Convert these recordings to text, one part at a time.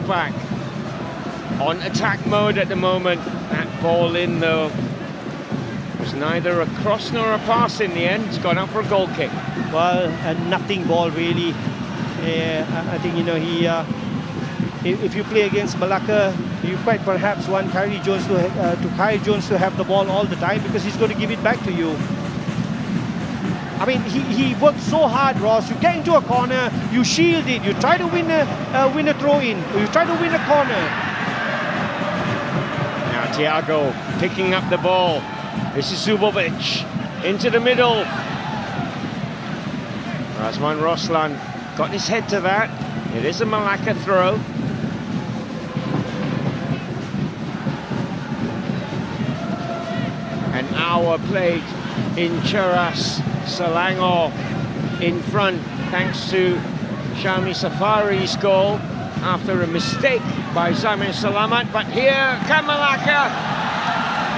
back. On attack mode at the moment. That ball in though was neither a cross nor a pass in the end. It's gone out for a goal kick. Well, a nothing ball really. I think, you know, if you play against Melaka, you quite perhaps want Khairi Jones to have the ball all the time, because he's going to give it back to you. I mean, he worked so hard, Ross. You get into a corner, you shield it, you try to win a throw-in, you try to win a corner. Now Thiago picking up the ball. This is Zubovic into the middle. Razman Roslan got his head to that. It is a Melaka throw. An hour played in Cheras. Selangor in front thanks to Shami Safari's goal after a mistake by Zamir Salamat. But here come Melaka.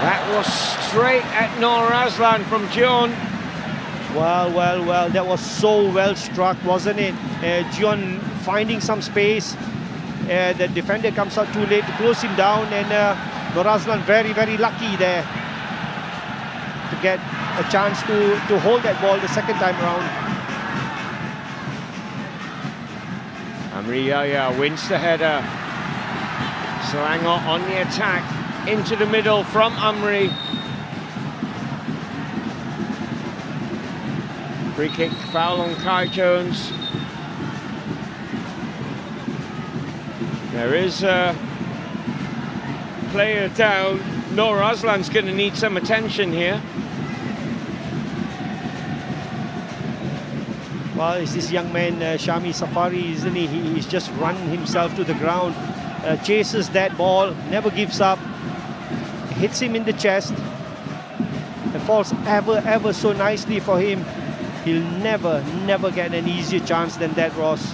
That was straight at Noor Razlan from John. Well, that was so well struck, wasn't it? John finding some space. The defender comes out too late to close him down, and Noor Razlan very, very lucky there to get a chance to hold that ball the second time around. Amri Yahya wins the header. Selangor on the attack, into the middle from Amri. Free kick, foul on Kai Jones. There is a player down. Noor Razlan's going to need some attention here. Well, it's this young man, Shami Safari, isn't he? He's just run himself to the ground, chases that ball, never gives up, hits him in the chest, and falls ever so nicely for him. He'll never get an easier chance than that, Ross.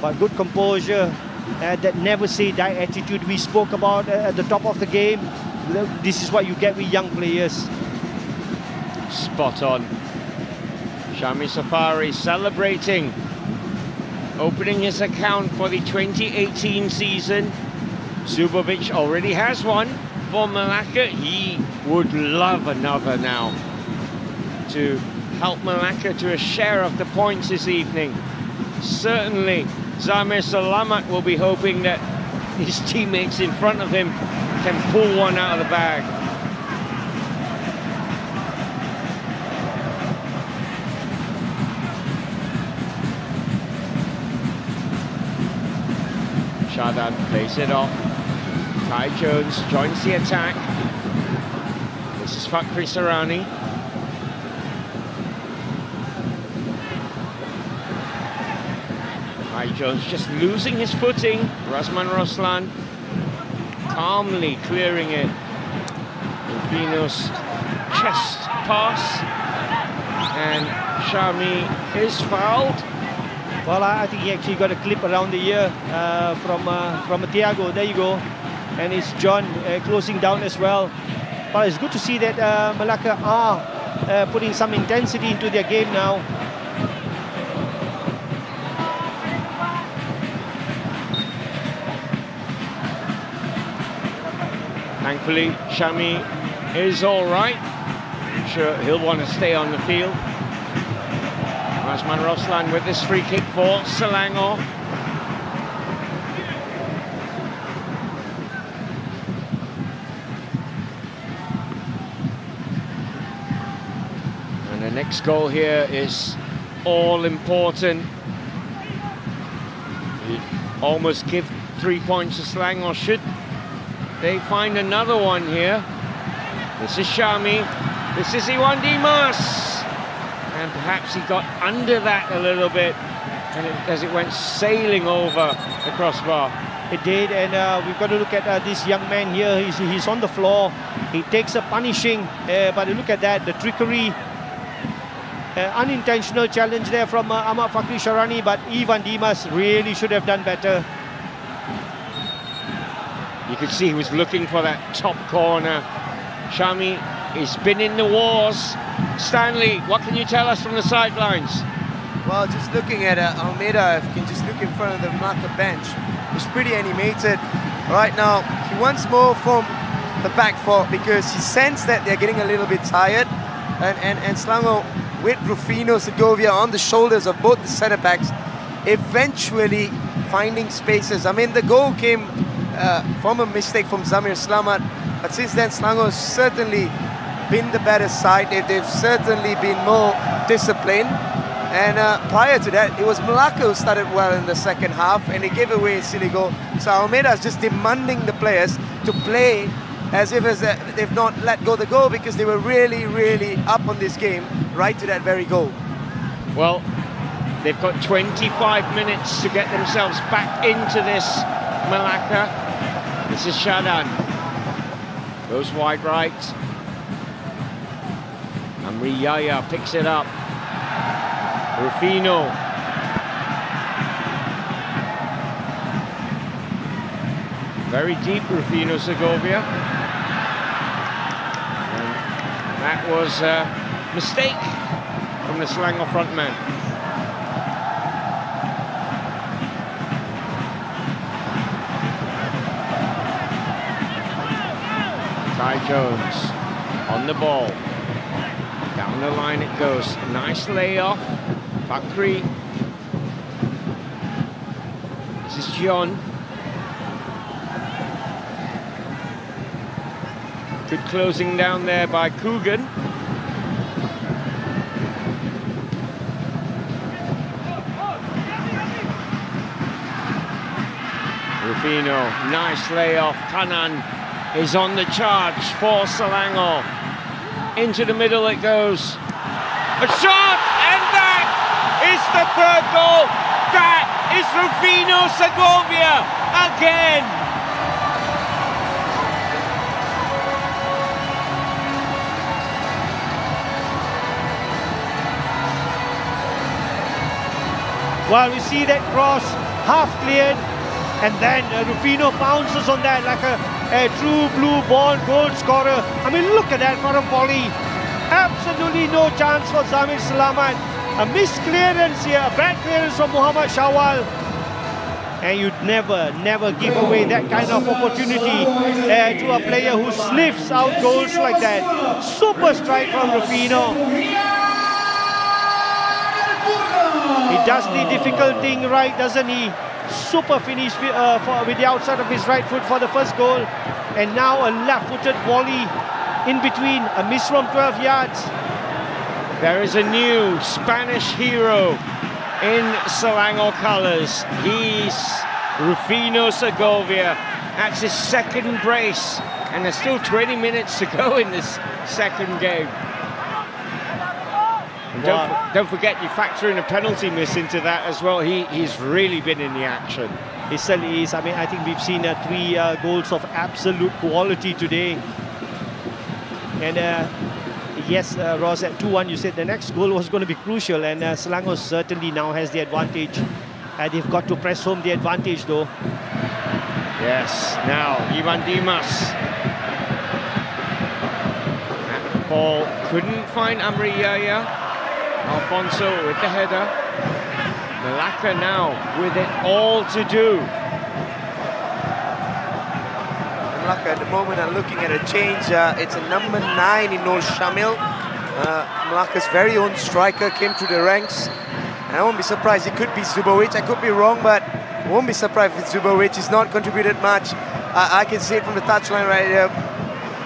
But good composure, that never say die attitude we spoke about at the top of the game. This is what you get with young players. Spot on. Shami Safari celebrating, opening his account for the 2018 season. Zubovic already has one for Melaka. He would love another now to help Melaka to a share of the points this evening. Certainly Zamir Salamat will be hoping that his teammates in front of him can pull one out of the bag. Shadan plays it off. Kai Jones joins the attack. This is Fakhri Sarani. Kai Jones just losing his footing. Razman Roslan calmly clearing it. Rufino's chest pass. And Shami is fouled. Well, I think he actually got a clip around the ear from Thiago. There you go. And it's John closing down as well. But it's good to see that Melaka are putting some intensity into their game now. Thankfully, Shami is all right. I'm sure he'll want to stay on the field. Razman Roslan with this free kick for Selangor. And the next goal here is all important. You'd almost give 3 points to Selangor should they find another one here. This is Shami. This is Iwan Dimas. And perhaps he got under that a little bit as it went sailing over the crossbar. It did, and we've got to look at this young man here. He's on the floor. He takes a punishing, but look at that, the trickery. Unintentional challenge there from Ahmad Fakhri Sarani, but Iwan Dimas really should have done better. You could see he was looking for that top corner. Shami has been in the wars. Stanley, what can you tell us from the sidelines? Well, just looking at Almeida, if you can just look in front of the Melaka bench. He's pretty animated right now. He wants more from the back four because he sensed that they're getting a little bit tired. And Selangor, with Rufino Segovia on the shoulders of both the centre backs, eventually finding spaces. I mean, the goal came from a mistake from Zamir Slamat, but since then Selangor has certainly been the better side. They've certainly been more disciplined. And prior to that, it was Melaka who started well in the second half, and they gave away a silly goal. So Almeida is just demanding the players to play as if they've not let go the goal, because they were really, really up on this game right to that very goal. Well, they've got 25 minutes to get themselves back into this Melaka. This is Shadan. Goes wide right. Amri Yaya picks it up. Rufino. Very deep, Rufino Segovia. And that was a mistake from the Selangor frontman. Ty Jones on the ball. Down the line it goes. Nice layoff. Bakri. This is John. Good closing down there by Coogan. Rufino, nice layoff. Kanan is on the charge for Selangor. Into the middle it goes. A shot, and that is the third goal. That is Rufino Segovia again. Well, we see that cross half cleared, and then Rufino bounces on that like a true blue-born goal scorer. I mean, look at that for a volley. Absolutely no chance for Zamir Slamat. A missed clearance here, a bad clearance from Muhammad Shawal. And you'd never give away that kind of opportunity to a player who sniffs out goals like that. Super strike from Rufino. He does the difficult thing right, doesn't he? Super finish with the outside of his right foot for the first goal. And now a left-footed volley in between, a miss from 12 yards. There is a new Spanish hero in Selangor colours. He's Rufino Segovia. That's his second brace. And there's still 20 minutes to go in this second game. And don't forget, you factor in a penalty miss into that as well. He's really been in the action. He certainly is. I mean, I think we've seen 3 goals of absolute quality today. And yes, Ross, at 2-1, you said the next goal was going to be crucial, and Selangor certainly now has the advantage. They've got to press home the advantage, though. Yes, now Ivan Dimas. That ball couldn't find Amri Yaya. Alfonso with the header. Melaka now with it all to do. Melaka at the moment are looking at a change. It's a number 9 in Nur Shamil. Melaka's very own striker came through the ranks. And I won't be surprised, it could be Zubovic. I could be wrong, but I won't be surprised if Zubovic. He's not contributed much. I can see it from the touchline right here.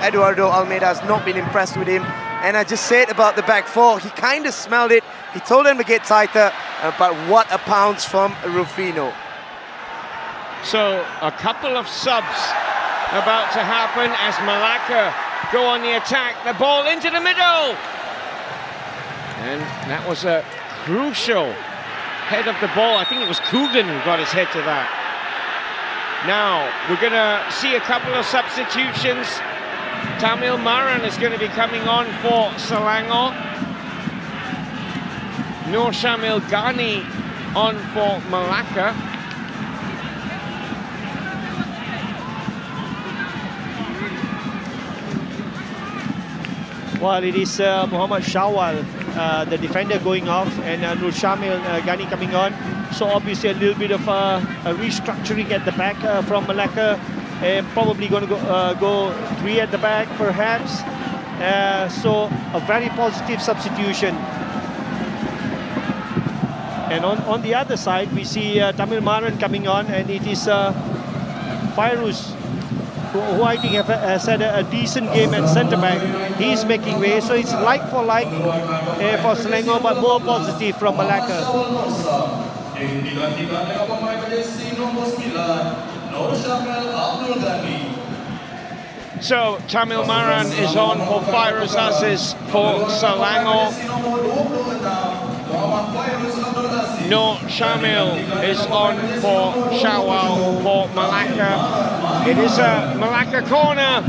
Eduardo Almeida has not been impressed with him. And I just said about the back four, he kind of smelled it. He told them to get tighter, but what a pounce from Rufino. So a couple of subs about to happen as Melaka go on the attack. The ball into the middle. And that was a crucial head of the ball. I think it was Coogan who got his head to that. Now we're going to see a couple of substitutions. Tamil Maran is going to be coming on for Selangor. Nur Shamil Ghani on for Melaka. Well, it is Muhammad Shawal, the defender, going off, and Nur Shamil Ghani coming on. So obviously a little bit of a restructuring at the back from Melaka. Probably going to go 3 at the back, perhaps. So a very positive substitution. And on the other side, we see Tamil Maran coming on, and it is Fairuz, who I think has had a decent game at centre-back. He's making way, so it's like for like for Selangor, but more positive from Melaka. So Tamil Maran is on for Fairuz Aziz for Selangor. No Shamil is on for Shawal for Melaka. It is a Melaka corner,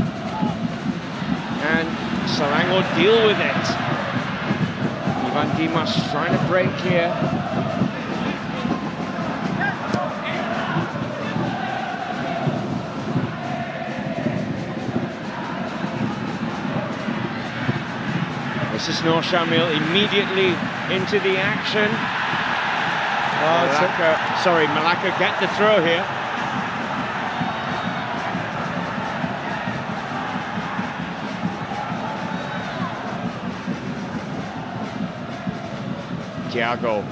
and Selangor deal with it. Evan Dimas trying to break here. This is Noor Shamil immediately into the action. Melaka get the throw here. Thiago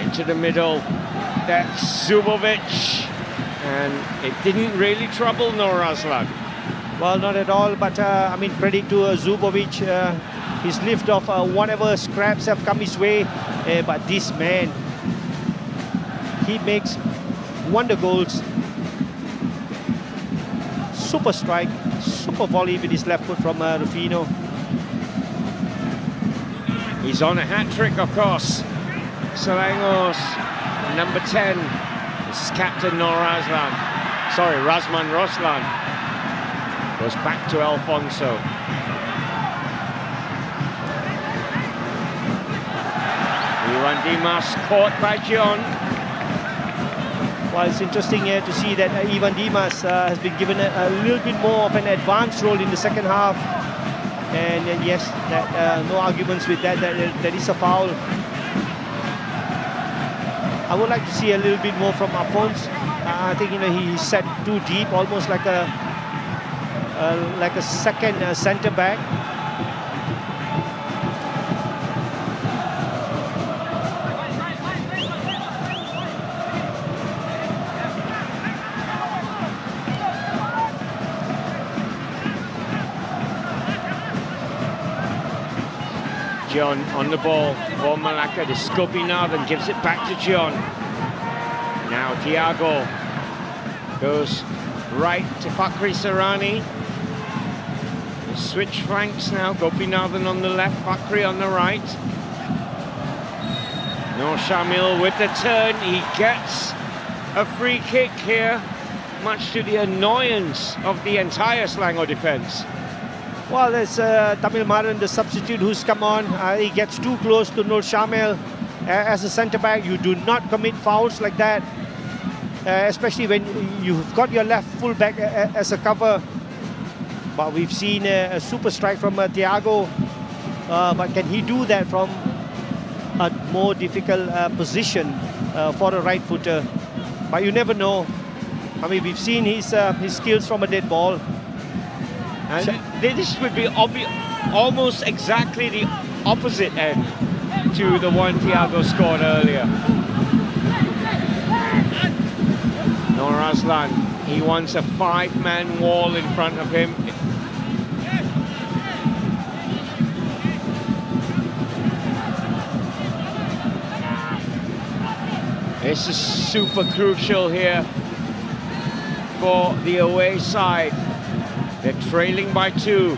into the middle. That's Zubovic, and it didn't really trouble Nur Aslan. Well, not at all, but I mean, credit to Zubovic, his lift of whatever scraps have come his way. But this man, he makes wonder goals. Super strike, super volley with his left foot from Rufino. He's on a hat-trick, of course. Selangor's number 10. This is captain Nur Aslan. Sorry, Razman Roslan. Goes back to Alfonso. Evan Dimas caught by John. Well, it's interesting here to see that Evan Dimas has been given a little bit more of an advanced role in the second half. And yes, no arguments with that. That is a foul. I would like to see a little bit more from Alphonse. I think he set too deep, almost like a second centre back. John on the ball for Melaka. The Gopinath gives it back to John. Now Thiago goes right to Fakhri Sarani. Switch flanks now. Gopinathan on the left, Fakhri on the right. Noor Shamil with the turn. He gets a free kick here, much to the annoyance of the entire Selangor defence. Well, there's Tamil Maran, the substitute, who's come on. He gets too close to Noor Shamil. As a centre-back, you do not commit fouls like that, especially when you've got your left full-back as a cover. But we've seen a super strike from Thiago. But can he do that from a more difficult position for a right footer? But you never know. I mean, we've seen his skills from a dead ball. And this would be almost exactly the opposite end to the one Thiago scored earlier. Nur Aslan, he wants a 5-man wall in front of him. This is super crucial here for the away side. They're trailing by 2.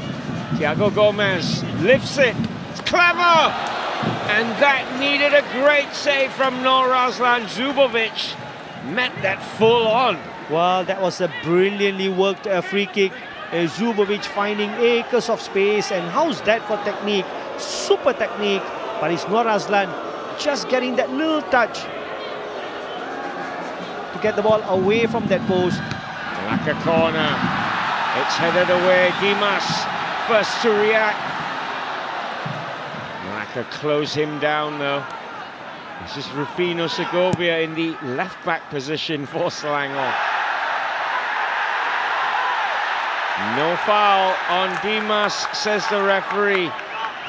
Thiago Gomez lifts it. It's clever! And that needed a great save from Nur Aslan. Zubovic met that full on. Well, that was a brilliantly worked free kick. Zubovic finding acres of space. And how's that for technique? Super technique. But it's Nur Aslan just getting that little touch to get the ball away from that post. Like a corner. It's headed away. Dimas first to react. Melaka close him down though. This is Rufino Segovia in the left-back position for Selangor. No foul on Dimas, says the referee.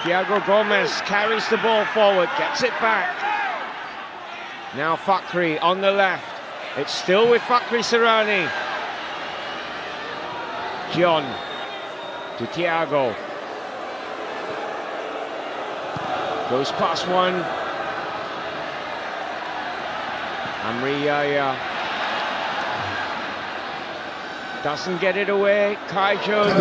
Thiago Gomez carries the ball forward, gets it back. Now Fakhri on the left. It's still with Fakhri Sarani. John to Thiago. Goes past one. Amri Yaya doesn't get it away. Kai Jones.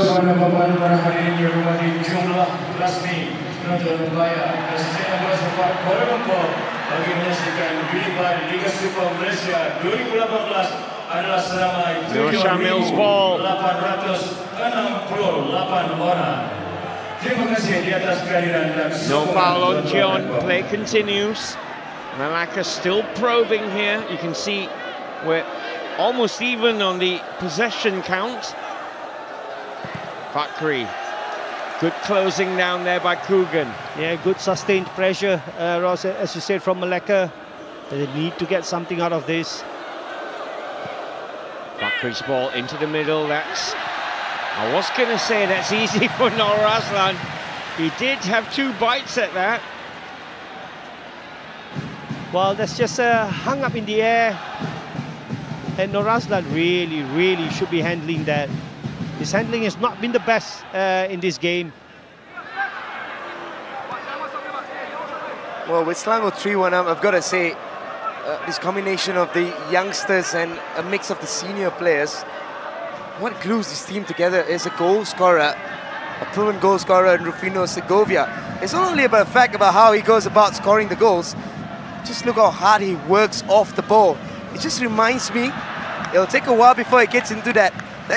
Nur Syamil's ball. No foul on John. Play continues. Melaka still probing here. You can see we're almost even on the possession count. Fakhri. Good closing down there by Coogan. Yeah, good sustained pressure, Ross, as you said, from Melaka. They need to get something out of this. Fakhri's ball into the middle. That's, I was going to say that's easy for Nur Aslan. He did have 2 bites at that. Well, that's just hung up in the air. And Nur Aslan really should be handling that. His handling has not been the best in this game. Well, with Selangor 3-1 up, I've got to say, this combination of the youngsters and a mix of the senior players, what glues this team together is a goal scorer, a proven goal scorer in Rufino Segovia. It's not only about the fact about how he goes about scoring the goals, just look how hard he works off the ball. It just reminds me, it'll take a while before he gets into that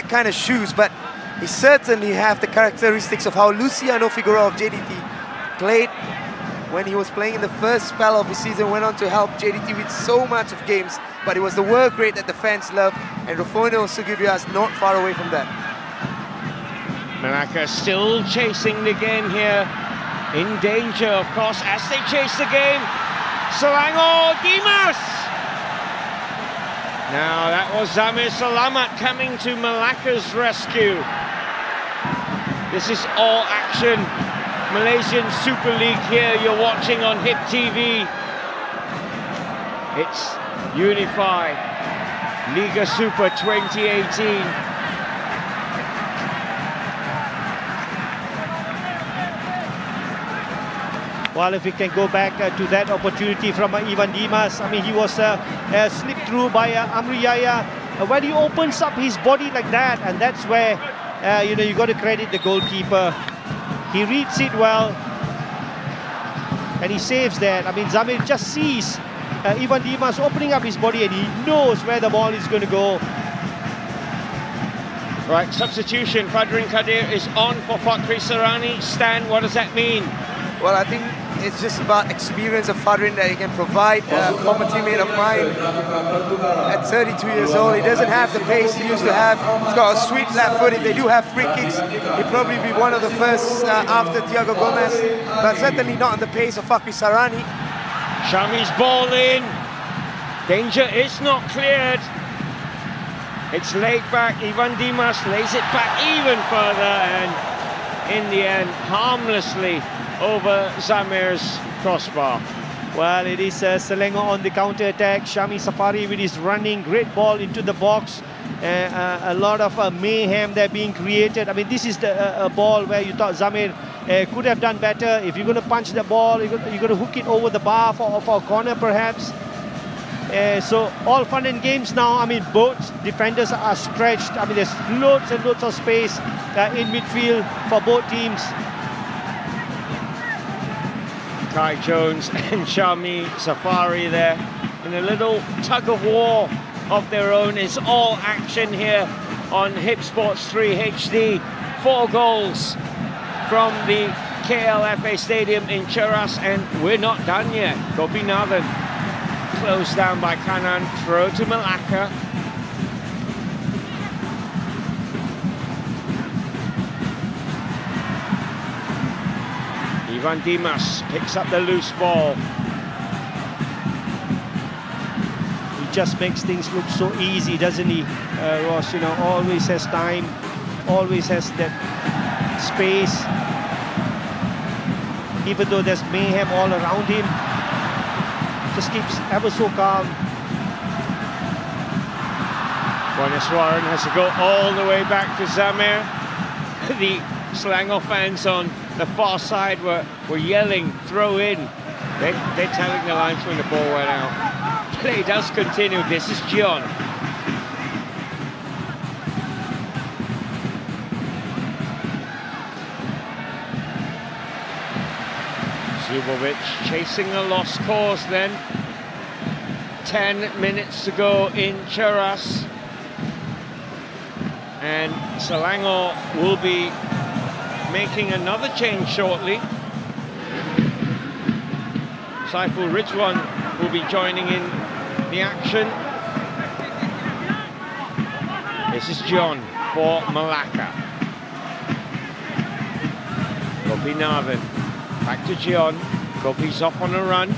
kind of shoes, but he certainly have the characteristics of how Luciano Figueroa of JDT played when he was playing in the first spell of the season, went on to help JDT with so much of games, but it was the work rate that the fans love, and Rufino Segovia is not far away from that. Melaka still chasing the game here, in danger, of course, as they chase the game. Selangor, Dimas! Now that was Zamir Salamat coming to Melaka's rescue. This is all action. Malaysian Super League here, you're watching on HIP TV. It's Unify Liga Super 2018. Well, if we can go back to that opportunity from Ivan Dimas, I mean, he was slipped through by Amri Yaya. When he opens up his body like that, and that's where, you know, you got to credit the goalkeeper. He reads it well, and he saves that. I mean, Zamir just sees Ivan Dimas opening up his body, and he knows where the ball is going to go. Right, substitution. Fadrin Kadir is on for Fakhri Sarani. Stan, what does that mean? Well, I think it's just about experience of Fadrin that he can provide. Former teammate of mine at 32 years old. He doesn't have the pace he used to have. He's got a sweet left foot. If they do have free kicks, he'll probably be one of the first after Thiago Gomez, but certainly not on the pace of Fakhri Sarani. Shami's ball in. Danger is not cleared. It's laid back. Ivan Dimas lays it back even further, and in the end, harmlessly over Zamir's crossbar. Well, it is Selangor on the counter-attack. Shami Safari with his running, great ball into the box. A lot of mayhem there being created. I mean, this is the ball where you thought Zamir could have done better. If you're going to punch the ball, you're going to hook it over the bar for a corner perhaps. So all fun and games now. I mean, both defenders are stretched. I mean, there's loads and loads of space in midfield for both teams. Kai Jones and Shami Safari there in a little tug of war of their own. It's all action here on HIP Sports 3 HD. 4 goals from the KLFA Stadium in Cheras, and we're not done yet. Gopinathan closed down by Kanan, throw to Melaka. Ivan Dimas picks up the loose ball. He just makes things look so easy, doesn't he, Ross? You know, always has time, always has that space. Even though there's mayhem all around him, just keeps ever so calm. Bueniswaran has to go all the way back to Zamir. The Selangor fans on the far side were yelling, throw in. They're telling the linesman the ball went out. Play does continue. This is John. Zubovic chasing a lost cause then. 10 minutes to go in Cheras. And Selangor will be making another change shortly. Saiful Ridwan will be joining in the action. This is John for Melaka. Gopinathan, back to John. Gopi's off on a run.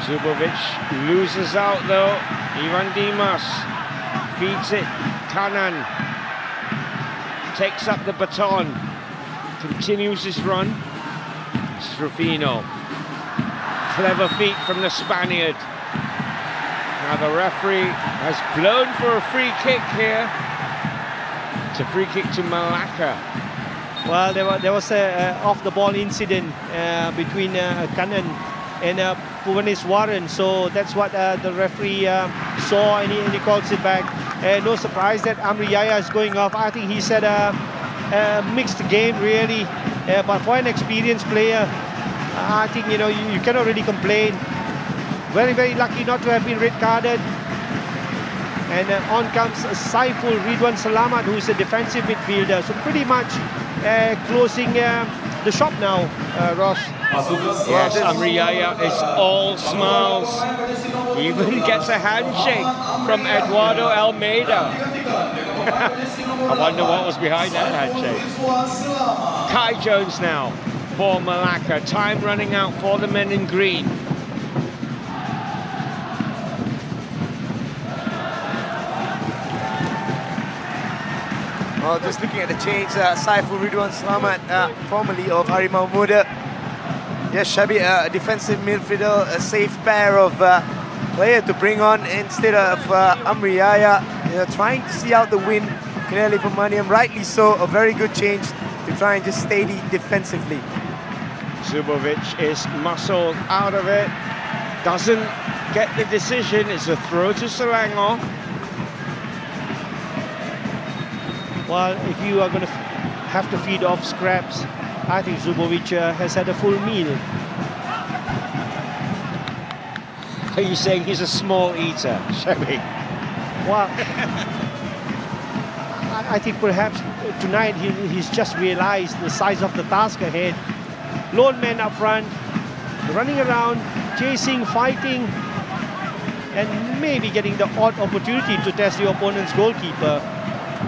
Zubovic loses out though. Ivan Dimas feeds it. Kanan takes up the baton, continues his run. It's Rufino. Clever feet from the Spaniard. Now the referee has blown for a free kick here. It's a free kick to Melaka. Well, there was a off-the-ball incident between Kanan and Puvaniswaran, so that's what the referee saw, and he calls it back. No surprise that Amri Yaya is going off. I think he's had a mixed game really, but for an experienced player, I think, you know, you cannot really complain. Very, very lucky not to have been red carded. And on comes Saiful Ridwan Salamat, who is a defensive midfielder, so pretty much closing the shop now, Ross. Yes, Amri Yaya is all smiles. He even gets a handshake from Eduardo Almeida. I wonder what was behind that handshake. Kai Jones now for Melaka. Time running out for the men in green. Well, just looking at the change, Saiful Ridwan Salamat, formerly of Harimau Muda. Yes, Shabi, a defensive midfielder, a safe pair of player to bring on instead of Amri Yaya. Trying to see out the win, clearly for Maniam, rightly so. A very good change to try and just steady defensively. Zubovic is muscled out of it, doesn't get the decision. It's a throw to Selangor. Well, if you are going to have to feed off scraps, I think Zubovic has had a full meal. Are you saying he's a small eater, Shabi? Well, I think perhaps tonight he's just realized the size of the task ahead. Lone man up front, running around, chasing, fighting, and maybe getting the odd opportunity to test the opponent's goalkeeper.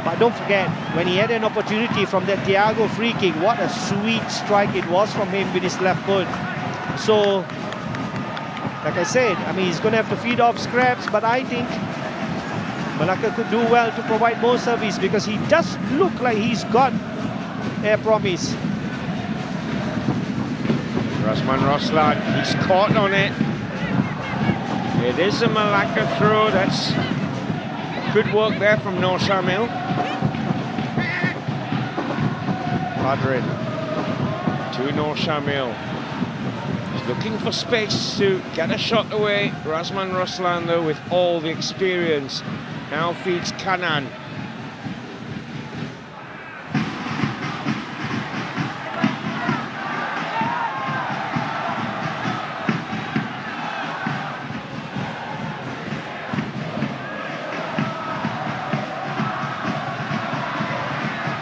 But don't forget, when he had an opportunity from that Thiago free kick, what a sweet strike it was from him with his left foot. So, like I said, I mean, he's going to have to feed off scraps, but I think Melaka could do well to provide more service, because he does look like he's got a promise. Rasman Roslan, he's caught on it. It is a Melaka throw. That's good work there from Nur Shamil. Padrin to Nur Shamil. He's looking for space to get a shot away. Rasman Roslan, though, with all the experience, now feeds Kanan.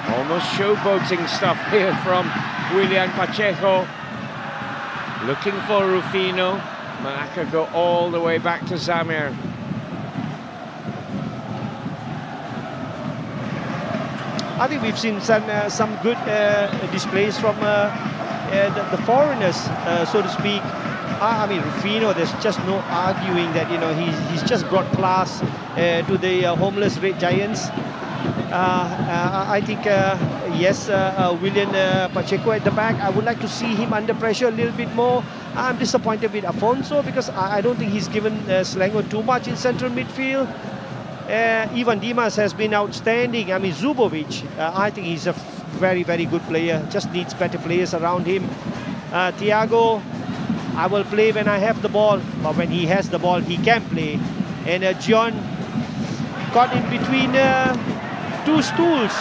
Almost showboating stuff here from Willian Pacheco. Looking for Rufino. Melaka go all the way back to Zamir. I think we've seen some good displays from the foreigners, so to speak. I mean, Rufino, there's just no arguing that, you know, he's just brought class to the homeless Red Giants. I think, yes, William Pacheco at the back, I would like to see him under pressure a little bit more. I'm disappointed with Afonso because I don't think he's given Selangor too much in central midfield. Even Dimas has been outstanding. I mean, Zubovic, I think he's a very, very good player. Just needs better players around him. Thiago, I will play when I have the ball, but when he has the ball, he can play. And John caught in between two stools.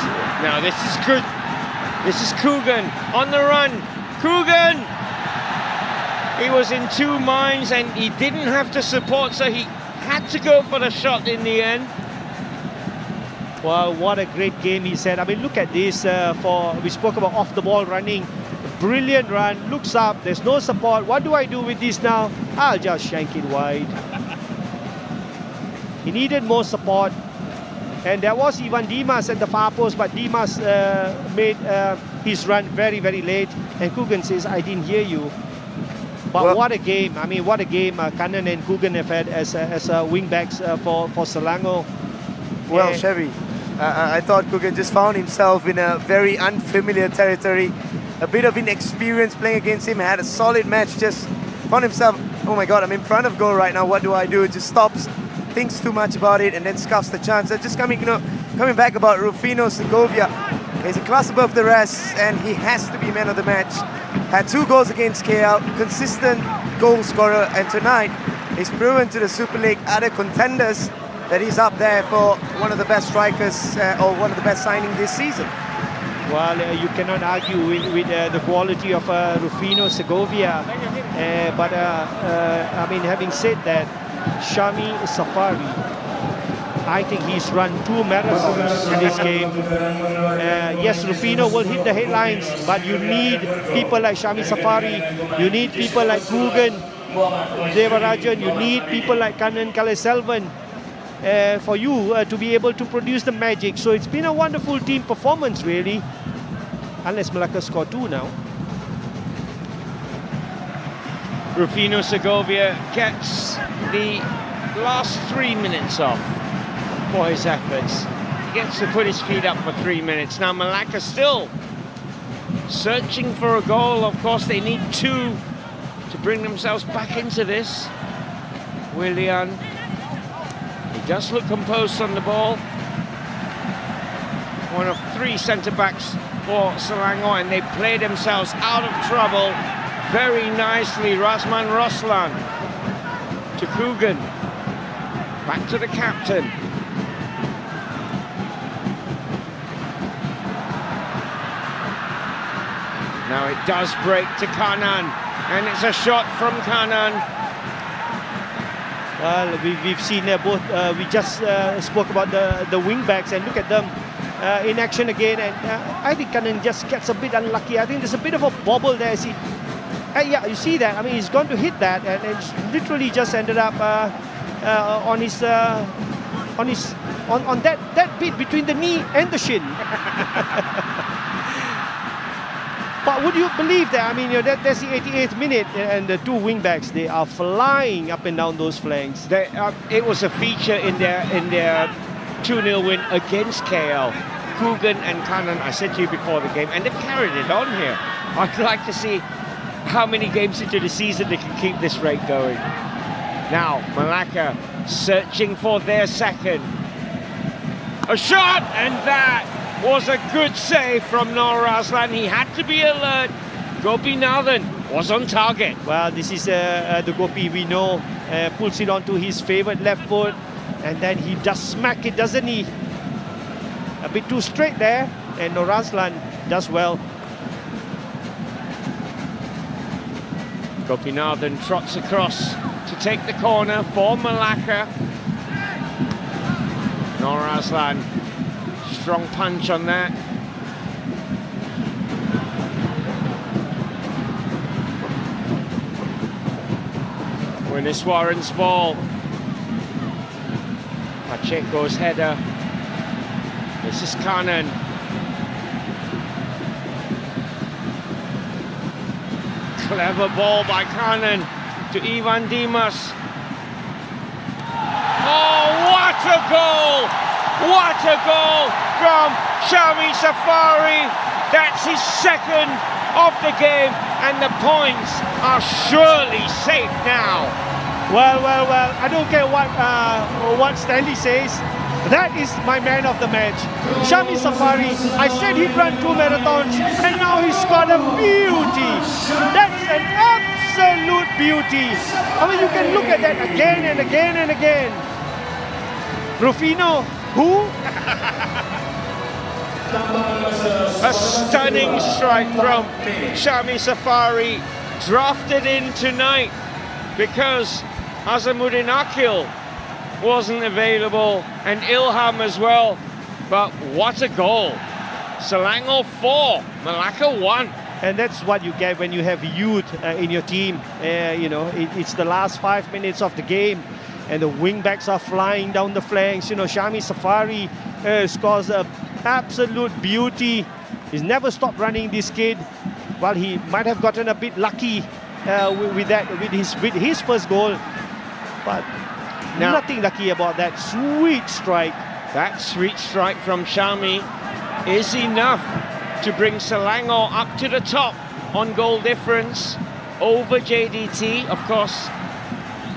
Now this is good. This is Coogan on the run. Coogan! He was in two minds and he didn't have to support, so he had to go for the shot in the end. Well, what a great game he said. I mean, look at this. We spoke about off the ball running. Brilliant run, looks up, there's no support. What do I do with this now? I'll just shank it wide. He needed more support. And there was Ivan Dimas at the far post, but Dimas made his run very, very late. And Coogan says, I didn't hear you. But well, what a game. I mean, what a game Kanan and Coogan have had as wing backs for Selangor. Well, Chevy, I thought Coogan just found himself in a very unfamiliar territory. A bit of inexperience playing against him, had a solid match, just found himself, oh my God, I'm in front of goal right now, what do I do? Just stops, thinks too much about it, and then scuffs the chance. Just coming back about Rufino Segovia, he's a class above the rest, and he has to be man of the match. Had 2 goals against KL, consistent goal scorer, and tonight he's proven to the Super League other contenders that he's up there for one of the best strikers or one of the best signings this season. Well, you cannot argue with the quality of Rufino Segovia. But I mean, having said that, Shami Safari, I think he's run 2 marathons in this game. Yes, Rufino will hit the headlines, but you need people like Shami Safari, you need people like Coogan, Devarajan, you need people like Kanan Kaleselvan for you to be able to produce the magic. So it's been a wonderful team performance, really. Unless Melaka score 2 now. Rufino Segovia gets the last 3 minutes off for his efforts. He gets to put his feet up for 3 minutes. Now Melaka still searching for a goal. Of course, they need 2 to bring themselves back into this. Willian, he does look composed on the ball. One of 3 centre-backs for Selangor, and they play themselves out of trouble very nicely. Razman Roslan to Coogan, back to the captain. Now it does break to Kanan, and it's a shot from Kanan. Well, we've seen both, we just spoke about the wing backs, and look at them in action again, and I think Kanan just gets a bit unlucky. I think there's a bit of a bobble there. Yeah, you see that. I mean, he's going to hit that, and it's literally just ended up on that bit between the knee and the shin. But would you believe that? I mean, you know, that's the 88th minute, and the 2 wing backs, they are flying up and down those flanks. It was a feature in their 2-0 win against KL. Coogan and Kanan, I said to you before the game, and they've carried it on here. I'd like to see how many games into the season they can keep this rate going. Now, Melaka searching for their second. A shot, and that was a good save from Nur Razlan. He had to be alert. Gopinathan was on target. Well, this is the Gopi we know. Pulls it onto his favorite left foot, and then he does smack it, doesn't he? A bit too straight there, and Nur Razlan does well. Gopinathan trots across to take the corner for Melaka. Nur Razlan, strong punch on that. Winiswaran's ball. Pacheco's header. This is Kanan. Clever ball by Kanan to Evan Dimas. Oh, what a goal! What a goal from Shami Safari. That's his second of the game, and the points are surely safe now. Well, I don't care what Stanley says. That is my man of the match. Shami Safari, I said he'd run 2 marathons, and now he's got a beauty. That's an absolute beauty. I mean, you can look at that again and again and again. Rufino, who? A stunning strike from Shami Safari, drafted in tonight because Azamuddin Akil wasn't available, and Ilham as well. But what a goal. Selangor 4, Melaka 1. And that's what you get when you have youth in your team. You know, it's the last 5 minutes of the game, and the wing-backs are flying down the flanks. You know, Shami Safari scores an absolute beauty. He's never stopped running, this kid. Well, he might have gotten a bit lucky with his first goal, but now, nothing lucky about that sweet strike. That sweet strike from Shami is enough to bring Selangor up to the top on goal difference over JDT. Of course,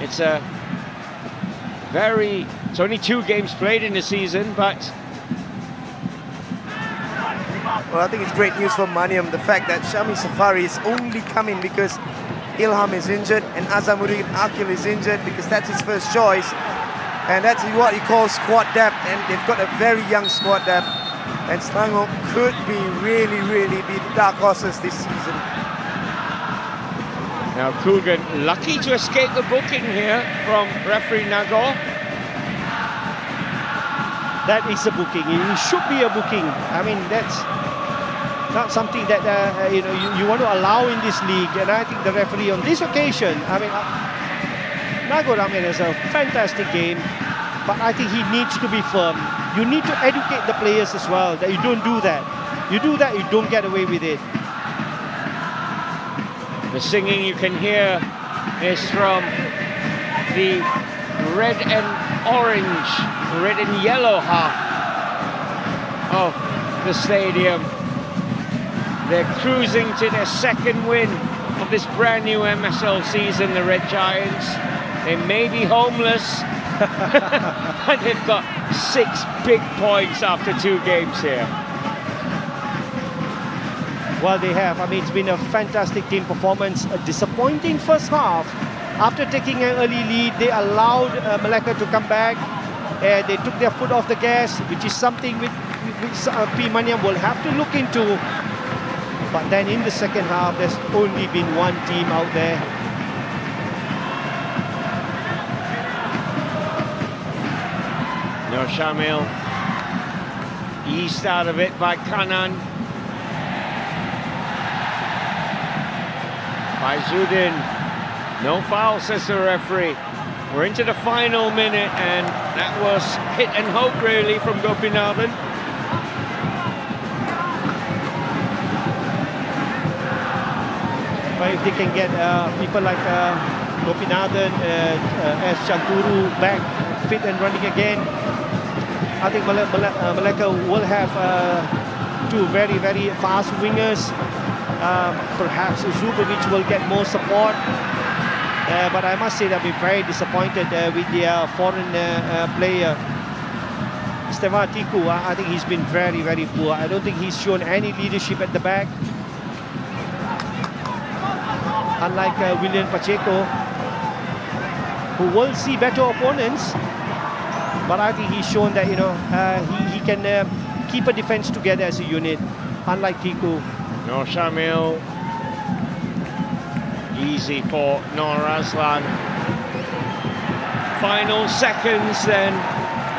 it's only 2 games played in the season, but well, I think it's great news for Maniam, the fact that Shami Safari is only coming because Ilham is injured and Azamuddin Akil is injured, because that's his first choice. And that's what he calls squad depth, and they've got a very young squad depth. And Selangor could be really be the dark horses this season. Now Coogan lucky to escape the booking here from referee Nagor. That is a booking. It should be a booking. I mean, that's not something that you want to allow in this league. And I think the referee on this occasion, I mean, Nagor is a fantastic game, but I think he needs to be firm. You need to educate the players as well, that you don't do that. You do that, you don't get away with it. The singing you can hear is from the red and orange, red and yellow half of the stadium. They're cruising to their second win of this brand new MSL season, the Red Giants. They may be homeless, but they've got 6 big points after 2 games here. Well, they have. I mean, it's been a fantastic team performance. A disappointing first half. After taking an early lead, they allowed Melaka to come back. They took their foot off the gas, which is something which P. Maniam will have to look into. But then in the second half, there's only been one team out there. No Shamil. Eased out of it by Kanan. Faizuddin. No foul, says the referee. We're into the final minute, and that was hit and hope really from Gopinathan. But if they can get people like Gopinathan, S. Chanturu back fit and running again, I think Melaka will have 2 very fast wingers. Perhaps Zubovic will get more support. But I must say that I've been very disappointed with the foreign player. Stefan Tiku, I think he's been very poor. I don't think he's shown any leadership at the back. Unlike William Pacheco, who will see better opponents, but I think he's shown that he can keep a defense together as a unit, unlike Tiku. No Shamil. Easy for Noor Aslan. Final seconds then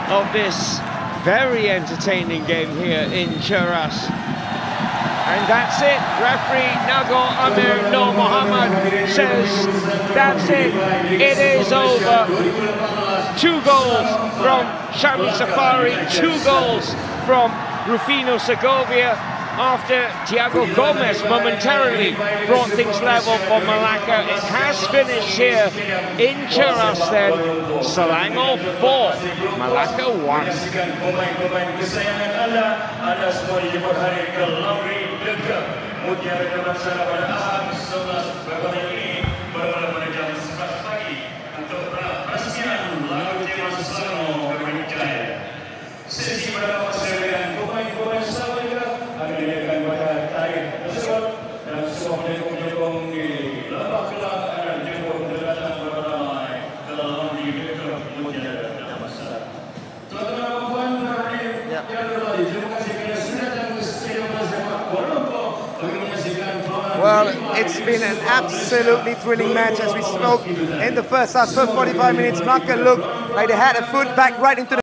of this very entertaining game here in Cheras. And that's it. Referee Nagor Amir Noor Muhammad says that's it. It is over. 2 goals from Shami Safari, 2 goals from Rufino Segovia. after Thiago Gomez momentarily brought things level for Melaka. It has finished here in Cheras then. Selangor 4, Melaka 1. Sesi pada persaingan pemain-pemain Selangor akan diadakan pada tarikh tersebut dan semua penyokong-penyokong di lembah kelak akan jemput datang beramai ke dalam Liga Super dimas. Tuan-tuan dan puan, terima kasih kerana sudah datang ke Stadium Sepak Bola bagi menyaksikan perlawanan. Well, it's been an absolutely thrilling match as we spoke in the first half. First 45 minutes, Melaka looked like they had a foot back right into the